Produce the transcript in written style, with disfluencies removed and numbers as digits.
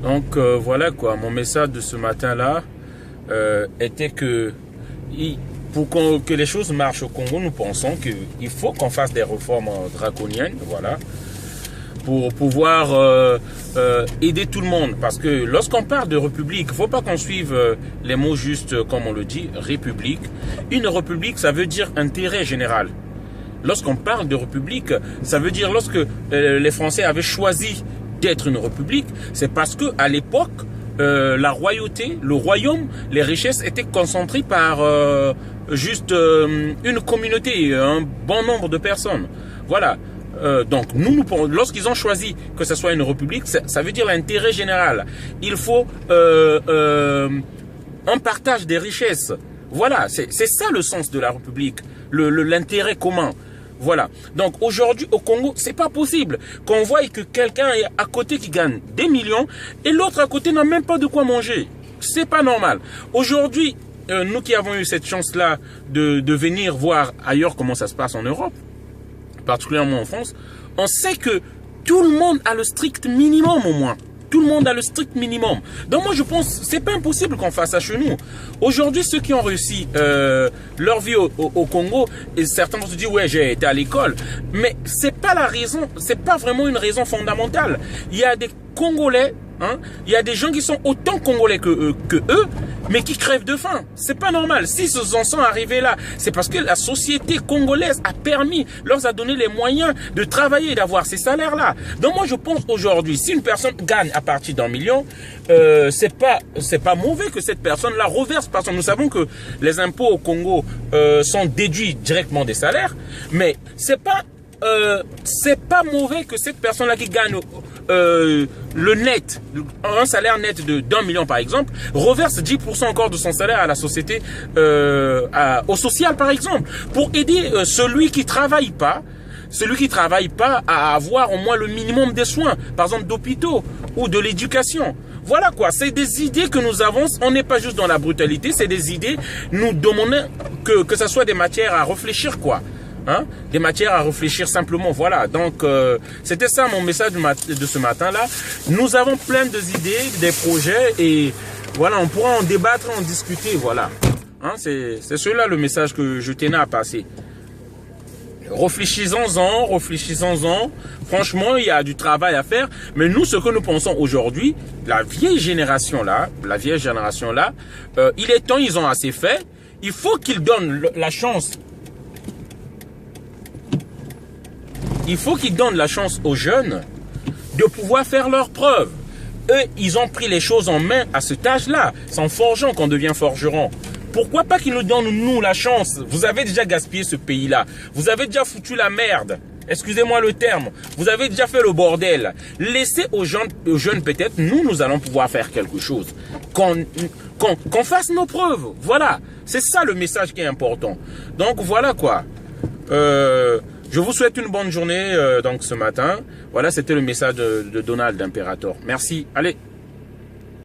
Donc voilà quoi, mon message de ce matin-là était que pour que les choses marchent au Congo, nous pensons qu'il faut qu'on fasse des réformes draconiennes, voilà, pour pouvoir aider tout le monde. Parce que lorsqu'on parle de république, il ne faut pas qu'on suive les mots juste comme on le dit, république. Une république, ça veut dire intérêt général. Lorsqu'on parle de république, ça veut dire lorsque les Français avaient choisi d'être une république, c'est parce que à l'époque, la royauté, le royaume, les richesses étaient concentrées par juste une communauté, un bon nombre de personnes. Voilà. Donc lorsqu'ils ont choisi que ce soit une république, ça veut dire l'intérêt général. Il faut un partage des richesses. Voilà, c'est ça le sens de la république, l'intérêt commun. Voilà. Donc aujourd'hui au Congo, c'est pas possible qu'on voie que quelqu'un est à côté qui gagne des millions et l'autre à côté n'a même pas de quoi manger. C'est pas normal. Aujourd'hui, nous qui avons eu cette chance-là de venir voir ailleurs comment ça se passe en Europe, particulièrement en France, on sait que tout le monde a le strict minimum au moins. Tout le monde a le strict minimum. Donc moi je pense c'est pas impossible qu'on fasse ça chez nous. Aujourd'hui ceux qui ont réussi leur vie au Congo, et certains vont se dire ouais j'ai été à l'école, mais c'est pas la raison, c'est pas vraiment une raison fondamentale. Il y a des Congolais, hein, il y a des gens qui sont autant Congolais que eux, mais qui crèvent de faim. C'est pas normal. Si ils en sont arrivés là, c'est parce que la société congolaise a permis, leur a donné les moyens de travailler et d'avoir ces salaires-là. Donc moi je pense aujourd'hui, si une personne gagne à partir d'1 million, c'est pas mauvais que cette personne-là reverse, parce que nous savons que les impôts au Congo sont déduits directement des salaires, mais c'est pas mauvais que cette personne-là qui gagne le net, un salaire net d'1 million par exemple, reverse 10% encore de son salaire à la société, au social par exemple, pour aider celui qui travaille pas à avoir au moins le minimum des soins, par exemple d'hôpitaux ou de l'éducation. Voilà quoi, c'est des idées que nous avons, on n'est pas juste dans la brutalité, c'est des idées, nous demandons que ça soit des matières à réfléchir quoi. Hein? Des matières à réfléchir simplement, voilà. Donc c'était ça mon message de ce matin-là. Nous avons plein d'idées, des projets et voilà, on pourra en débattre, en discuter, voilà. Hein? C'est cela le message que je tenais à passer. Réfléchissons-en. Franchement, il y a du travail à faire. Mais nous, ce que nous pensons aujourd'hui, la vieille génération là, il est temps, ils ont assez fait. Il faut qu'ils donnent la chance. Il faut qu'ils donnent la chance aux jeunes de pouvoir faire leurs preuves. Eux, ils ont pris les choses en main à cet âge-là. C'est en forgeant qu'on devient forgeron. Pourquoi pas qu'ils nous donnent, nous, la chance? Vous avez déjà gaspillé ce pays-là. Vous avez déjà foutu la merde. Excusez-moi le terme. Vous avez déjà fait le bordel. Laissez aux jeunes peut-être, nous allons pouvoir faire quelque chose. Qu'on fasse nos preuves. Voilà. C'est ça le message qui est important. Donc, voilà quoi. Je vous souhaite une bonne journée donc ce matin. Voilà, c'était le message de Donald d'Imperator. Merci. Allez.